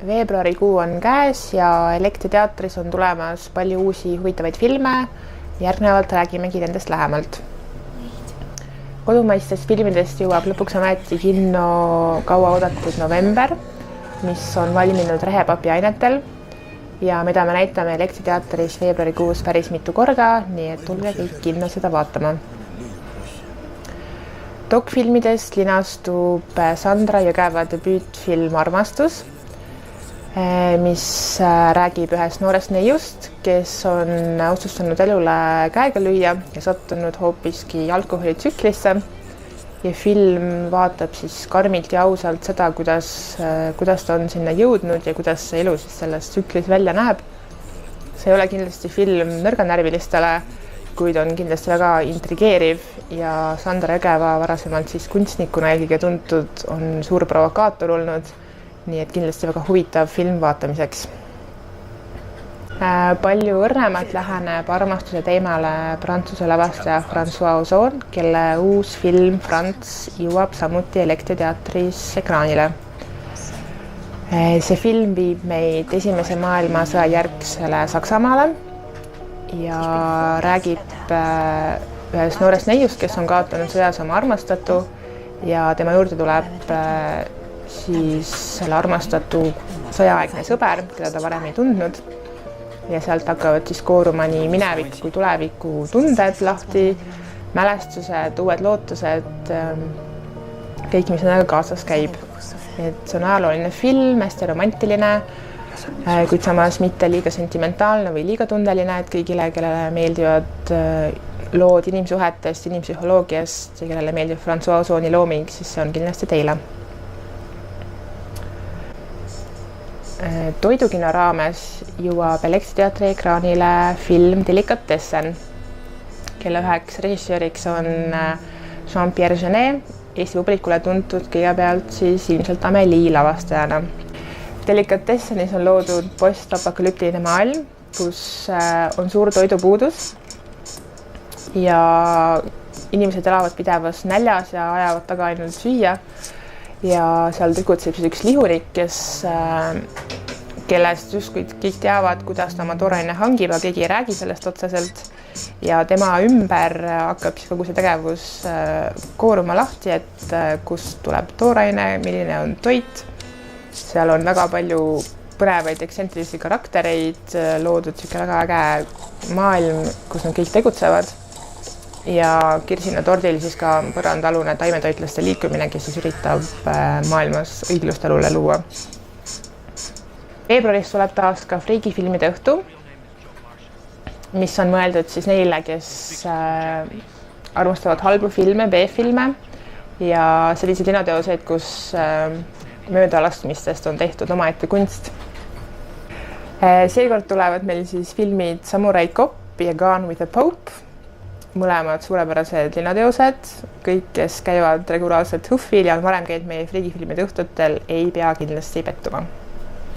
Veebruarikuu on käes ja Elektri teatris on tulemas palju uusi huvitavaid filme. Järgnevalt räägimegi nendest lähemalt. Kodumaistest filmidest jõuab lõpuks ometi kinno kaua oodatud November, mis on valminud Rehepapi ainetel ja mida me näitame Elektri teatris veebruarikuus päris mitu korda, nii et tulge kõik kinno seda vaatama. Dokfilmidest linastub Sandra Jõgeva debüütfilm Armastus, mis räägib ühest noorest neiust, kes on otsustanud elule käega lüüa ja sattunud hoopiski alkoholitsüklisse. Ja film vaatab siis karmilt ja ausalt seda, kuidas ta on sinna jõudnud ja kuidas see elu siis selles tsüklis välja näeb. See ei ole kindlasti film nõrganärvilistele, kuid on kindlasti väga intrigeeriv ja Sandra Jõgeva varasemalt siis kunstnikuna eelkõige tuntud on suur provokaator olnud, nii et kindlasti väga huvitav film vaatamiseks. Palju õrnemalt läheneb armastuse teemale Prantsuse lavastaja François Ozon, kelle uus film Franz jõuab samuti Elektri teatris ekraanile. See film viib meid esimese maailmasõja järgsele Saksamaale ja räägib ühest noorest neiust, kes on kaotanud sõjas oma armastatu ja tema juurde tuleb siis selle armastatu sõjaaegne sõber, keda ta varem ei tundnud. Ja sealt hakkavad siis kooruma nii minevik kui tuleviku tunded lahti, mälestused, uued lootused, kõik, mis nendega kaasas käib. Et see on ajalooline film, hästi romantiline, kuid samas mitte liiga sentimentaalne või liiga tundeline, et kõigile, kellele meeldivad lood inimsuhetest, inimpsühholoogiast ja kellele meeldib François Ozoni looming, siis see on kindlasti teile. Toidukino raames jõuab Elektri teatri ekraanile film Delikatessen, kelle üheks režissööriks on Jean-Pierre Jeunet, Eesti publikule tuntud kõigepealt siis ilmselt Amélie lavastajana. Delikatessenis on loodud post-apokalüptiline maailm, kus on suur toidupuudus ja inimesed elavad pidevas näljas ja ajavad taga ainult süüa. Ja seal tegutseb siis üks lihurik, kellest justkui kõik teavad, kuidas ta oma tooraine hangib, aga keegi ei räägi sellest otseselt. Ja tema ümber hakkab siis kogu see tegevus kooruma lahti, et kust tuleb tooraine, milline on toit. Seal on väga palju põnevaid eksentrilisi karaktereid, loodud väga äge maailm, kus nad kõik tegutsevad. Ja Kirsina tordil siis ka põrandalune taimetoitlaste liikumine, kes siis üritab maailmas õiglust elule luua. Veebruaris tuleb taas ka friigifilmide õhtu, mis on mõeldud siis neile, kes armastavad halbu filme, B-filme ja selliseid linateoseid, kus möödalastmistest on tehtud omaette kunst. Seekord tulevad meil siis filmid Samurai Cop ja Gone with the Pope, mõlemad suurepärased linateosed. Kõik, kes käivad regulaarselt Huffil ja on varem käinud meie friigifilmide õhtutel, ei pea kindlasti pettuma.